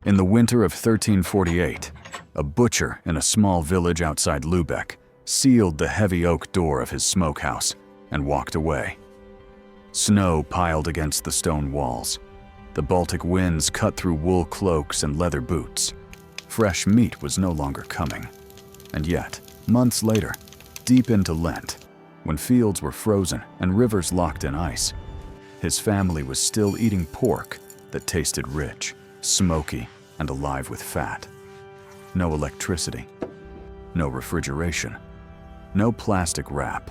In the winter of 1348, a butcher in a small village outside Lübeck sealed the heavy oak door of his smokehouse and walked away. Snow piled against the stone walls. The Baltic winds cut through wool cloaks and leather boots. Fresh meat was no longer coming. And yet, months later, deep into Lent, when fields were frozen and rivers locked in ice, his family was still eating pork that tasted rich, smoky, and alive with fat. No electricity, no refrigeration, no plastic wrap,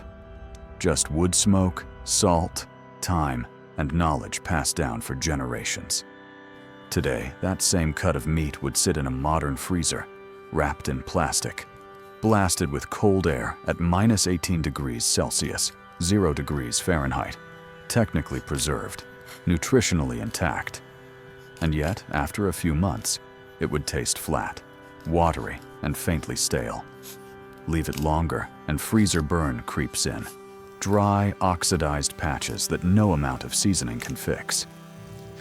just wood smoke, salt, time, and knowledge passed down for generations. Today, that same cut of meat would sit in a modern freezer, wrapped in plastic, blasted with cold air at -18 degrees Celsius, 0 degrees Fahrenheit, technically preserved, nutritionally intact. And yet, after a few months, it would taste flat, watery, and faintly stale. Leave it longer, and freezer burn creeps in. Dry, oxidized patches that no amount of seasoning can fix.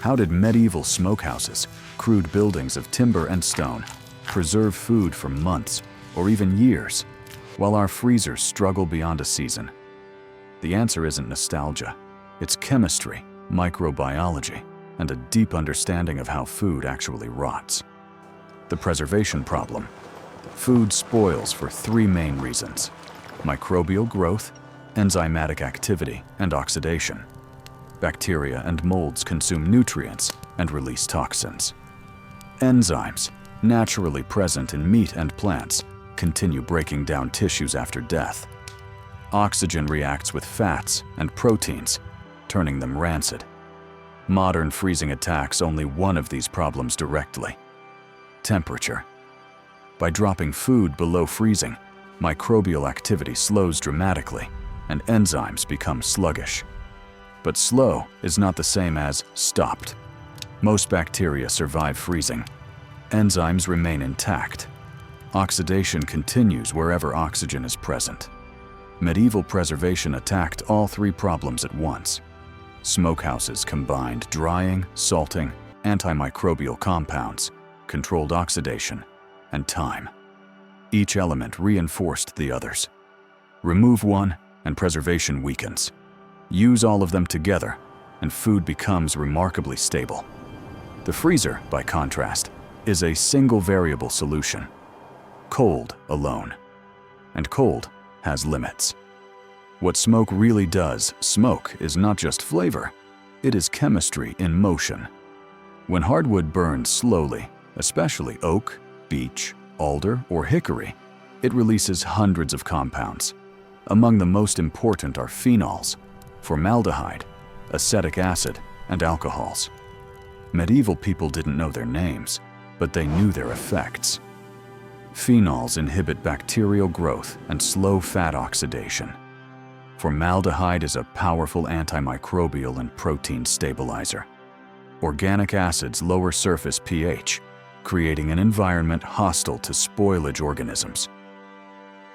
How did medieval smokehouses, crude buildings of timber and stone, preserve food for months or even years, while our freezers struggle beyond a season? The answer isn't nostalgia. It's chemistry, microbiology, and a deep understanding of how food actually rots. The preservation problem. Food spoils for three main reasons: microbial growth, enzymatic activity, and oxidation. Bacteria and molds consume nutrients and release toxins. Enzymes, naturally present in meat and plants, continue breaking down tissues after death. Oxygen reacts with fats and proteins, turning them rancid. Modern freezing attacks only one of these problems directly: temperature. By dropping food below freezing, microbial activity slows dramatically, and enzymes become sluggish. But slow is not the same as stopped. Most bacteria survive freezing. Enzymes remain intact. Oxidation continues wherever oxygen is present. Medieval preservation attacked all three problems at once. Smokehouses combined drying, salting, antimicrobial compounds, controlled oxidation, and time. Each element reinforced the others. Remove one, and preservation weakens. Use all of them together, and food becomes remarkably stable. The freezer, by contrast, is a single variable solution: cold alone. And cold has limits. What smoke really does, smoke is not just flavor, it is chemistry in motion. When hardwood burns slowly, especially oak, beech, alder, or hickory, it releases hundreds of compounds. Among the most important are phenols, formaldehyde, acetic acid, and alcohols. Medieval people didn't know their names, but they knew their effects. Phenols inhibit bacterial growth and slow fat oxidation. Formaldehyde is a powerful antimicrobial and protein stabilizer. Organic acids lower surface pH, creating an environment hostile to spoilage organisms.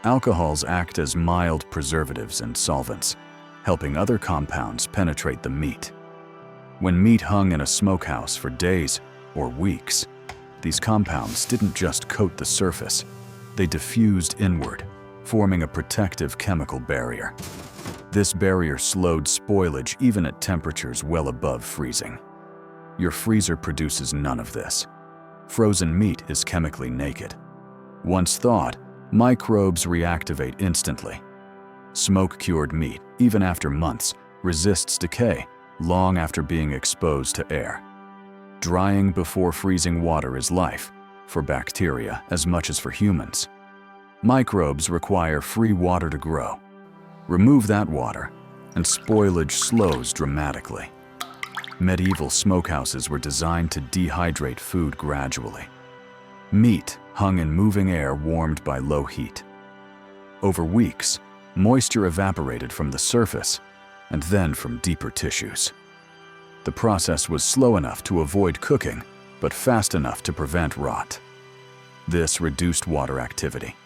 Alcohols act as mild preservatives and solvents, helping other compounds penetrate the meat. When meat hung in a smokehouse for days or weeks, these compounds didn't just coat the surface, they diffused inward, forming a protective chemical barrier. This barrier slowed spoilage even at temperatures well above freezing. Your freezer produces none of this. Frozen meat is chemically naked. Once thawed, microbes reactivate instantly. Smoke-cured meat, even after months, resists decay long after being exposed to air. Drying before freezing water is life, for bacteria as much as for humans. Microbes require free water to grow. Remove that water, and spoilage slows dramatically. Medieval smokehouses were designed to dehydrate food gradually. Meat hung in moving air warmed by low heat. Over weeks, moisture evaporated from the surface and then from deeper tissues. The process was slow enough to avoid cooking, but fast enough to prevent rot. This reduced water activity,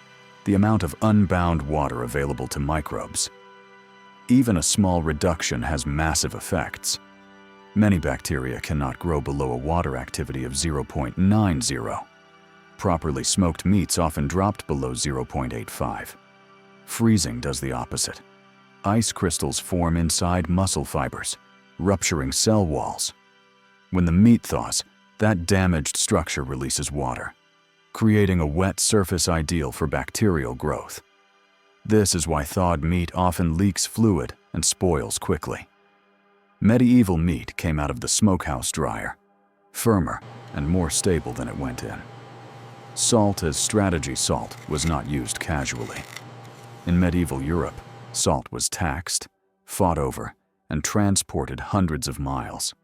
the amount of unbound water available to microbes. Even a small reduction has massive effects. Many bacteria cannot grow below a water activity of 0.90. Properly smoked meats often dropped below 0.85. Freezing does the opposite. Ice crystals form inside muscle fibers, rupturing cell walls. When the meat thaws, that damaged structure releases water, creating a wet surface ideal for bacterial growth. This is why thawed meat often leaks fluid and spoils quickly. Medieval meat came out of the smokehouse dryer, firmer and more stable than it went in. Salt as strategy salt was not used casually. In medieval Europe, salt was taxed, fought over, and transported hundreds of miles.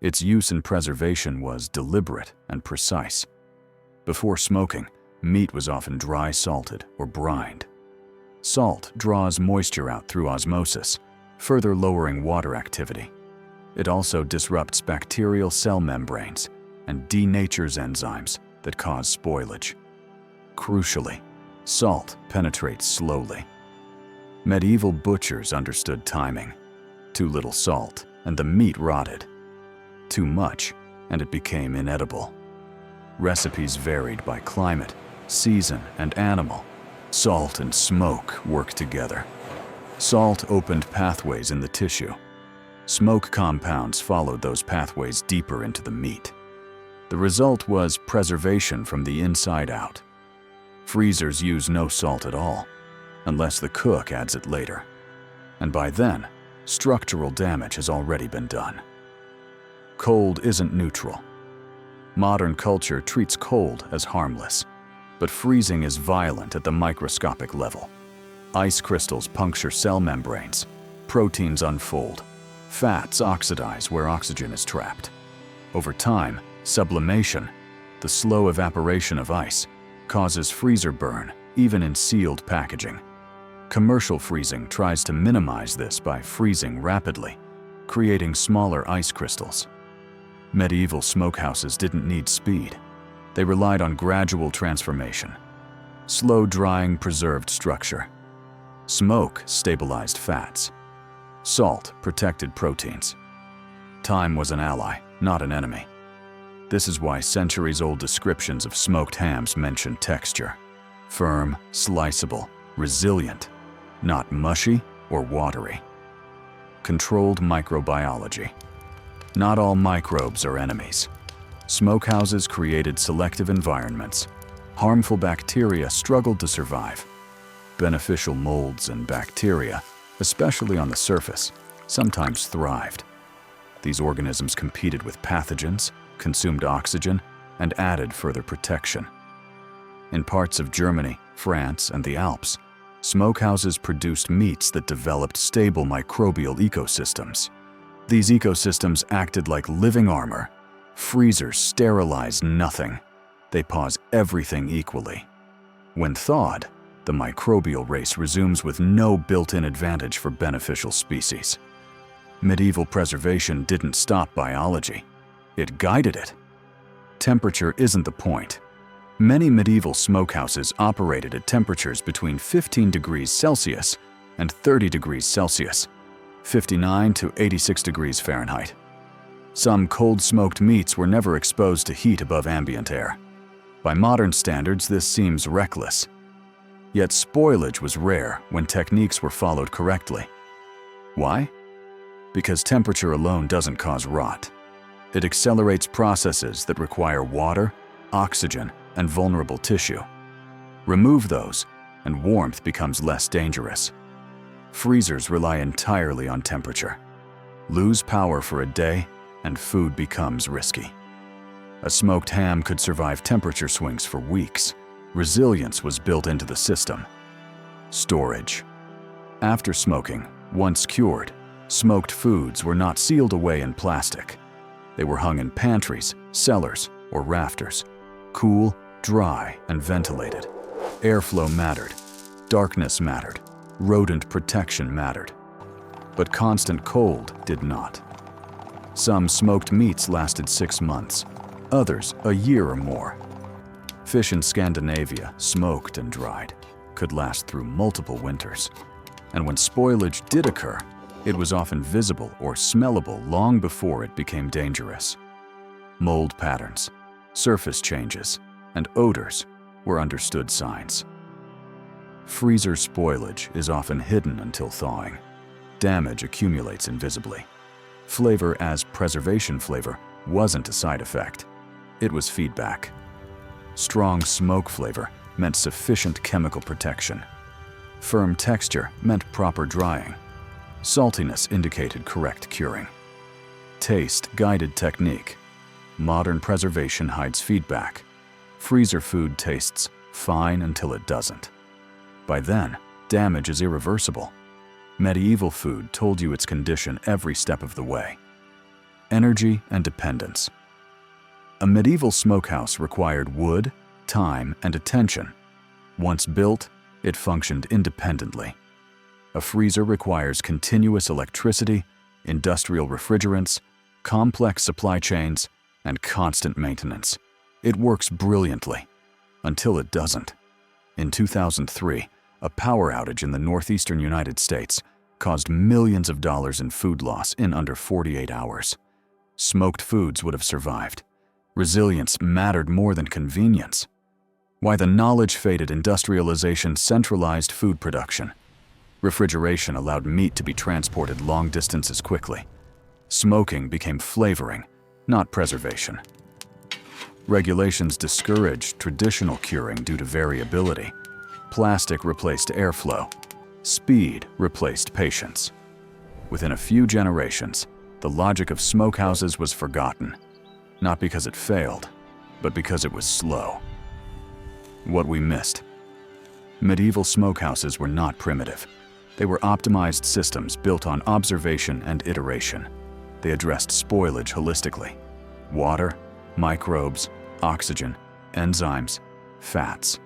Its use in preservation was deliberate and precise. Before smoking, meat was often dry salted or brined. Salt draws moisture out through osmosis, further lowering water activity. It also disrupts bacterial cell membranes and denatures enzymes that cause spoilage. Crucially, salt penetrates slowly. Medieval butchers understood timing. Too little salt, and the meat rotted. Too much, and it became inedible. Recipes varied by climate, season, and animal. Salt and smoke worked together. Salt opened pathways in the tissue. Smoke compounds followed those pathways deeper into the meat. The result was preservation from the inside out. Freezers use no salt at all, unless the cook adds it later. And by then, structural damage has already been done. Cold isn't neutral. Modern culture treats cold as harmless, but freezing is violent at the microscopic level. Ice crystals puncture cell membranes, proteins unfold, fats oxidize where oxygen is trapped. Over time, sublimation, the slow evaporation of ice, causes freezer burn even in sealed packaging. Commercial freezing tries to minimize this by freezing rapidly, creating smaller ice crystals. Medieval smokehouses didn't need speed. They relied on gradual transformation. Slow drying preserved structure. Smoke stabilized fats. Salt protected proteins. Time was an ally, not an enemy. This is why centuries-old descriptions of smoked hams mention texture. Firm, sliceable, resilient, not mushy or watery. Controlled microbiology. Not all microbes are enemies. Smokehouses created selective environments. Harmful bacteria struggled to survive. Beneficial molds and bacteria, especially on the surface, sometimes thrived. These organisms competed with pathogens, consumed oxygen, and added further protection. In parts of Germany, France, and the Alps, smokehouses produced meats that developed stable microbial ecosystems. These ecosystems acted like living armor. Freezers sterilize nothing. They pause everything equally. When thawed, the microbial race resumes with no built-in advantage for beneficial species. Medieval preservation didn't stop biology. It guided it. Temperature isn't the point. Many medieval smokehouses operated at temperatures between 15 degrees Celsius and 30 degrees Celsius, 59 to 86 degrees Fahrenheit. Some cold smoked meats were never exposed to heat above ambient air. By modern standards, this seems reckless. Yet spoilage was rare when techniques were followed correctly. Why? Because temperature alone doesn't cause rot. It accelerates processes that require water, oxygen, and vulnerable tissue. Remove those, and warmth becomes less dangerous. Freezers rely entirely on temperature. Lose power for a day, and food becomes risky. A smoked ham could survive temperature swings for weeks. Resilience was built into the system. Storage. After smoking, once cured, smoked foods were not sealed away in plastic. They were hung in pantries, cellars, or rafters. Cool, dry, and ventilated. Airflow mattered. Darkness mattered. Rodent protection mattered. But constant cold did not. Some smoked meats lasted 6 months, others a year or more. Fish in Scandinavia, smoked and dried, could last through multiple winters. And when spoilage did occur, It was often visible or smellable long before it became dangerous. Mold patterns, surface changes, and odors were understood signs. Freezer spoilage is often hidden until thawing. Damage accumulates invisibly. Flavor as preservation flavor wasn't a side effect. It was feedback. Strong smoke flavor meant sufficient chemical protection. Firm texture meant proper drying. Saltiness indicated correct curing. Taste guided technique. Modern preservation hides feedback. Freezer food tastes fine until it doesn't. By then, damage is irreversible. Medieval food told you its condition every step of the way. Energy and dependence. A medieval smokehouse required wood, time, and attention. Once built, it functioned independently. A freezer requires continuous electricity, industrial refrigerants, complex supply chains, and constant maintenance. It works brilliantly, until it doesn't. In 2003, a power outage in the northeastern United States caused millions of dollars in food loss in under 48 hours. Smoked foods would have survived. Resilience mattered more than convenience. Why the knowledge-faded industrialization centralized food production. Refrigeration allowed meat to be transported long distances quickly. Smoking became flavoring, not preservation. Regulations discouraged traditional curing due to variability. Plastic replaced airflow. Speed replaced patience. Within a few generations, the logic of smokehouses was forgotten, not because it failed, but because it was slow. What we missed. Medieval smokehouses were not primitive. They were optimized systems built on observation and iteration. They addressed spoilage holistically. Water, microbes, oxygen, enzymes, fats,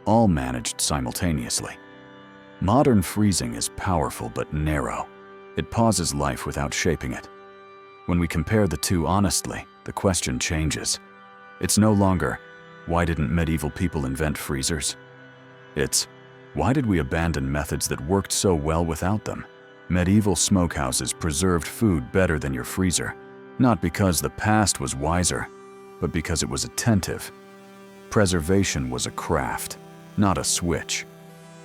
all managed simultaneously. Modern freezing is powerful but narrow. It pauses life without shaping it. When we compare the two honestly, the question changes. It's no longer, why didn't medieval people invent freezers? It's, why did we abandon methods that worked so well without them? Medieval smokehouses preserved food better than your freezer, not because the past was wiser, but because it was attentive. Preservation was a craft, not a switch.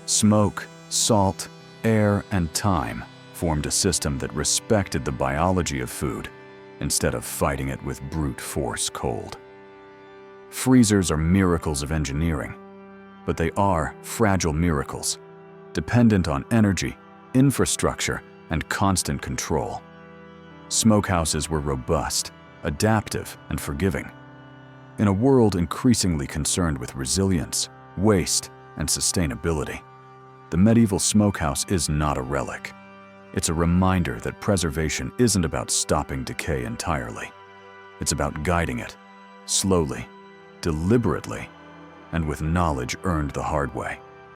Smoke, salt, air, and time formed a system that respected the biology of food instead of fighting it with brute force cold. Freezers are miracles of engineering, but they are fragile miracles, dependent on energy, infrastructure, and constant control. Smokehouses were robust, adaptive, and forgiving. In a world increasingly concerned with resilience, waste, and sustainability, the medieval smokehouse is not a relic. It's a reminder that preservation isn't about stopping decay entirely. It's about guiding it, slowly, deliberately, and with knowledge earned the hard way.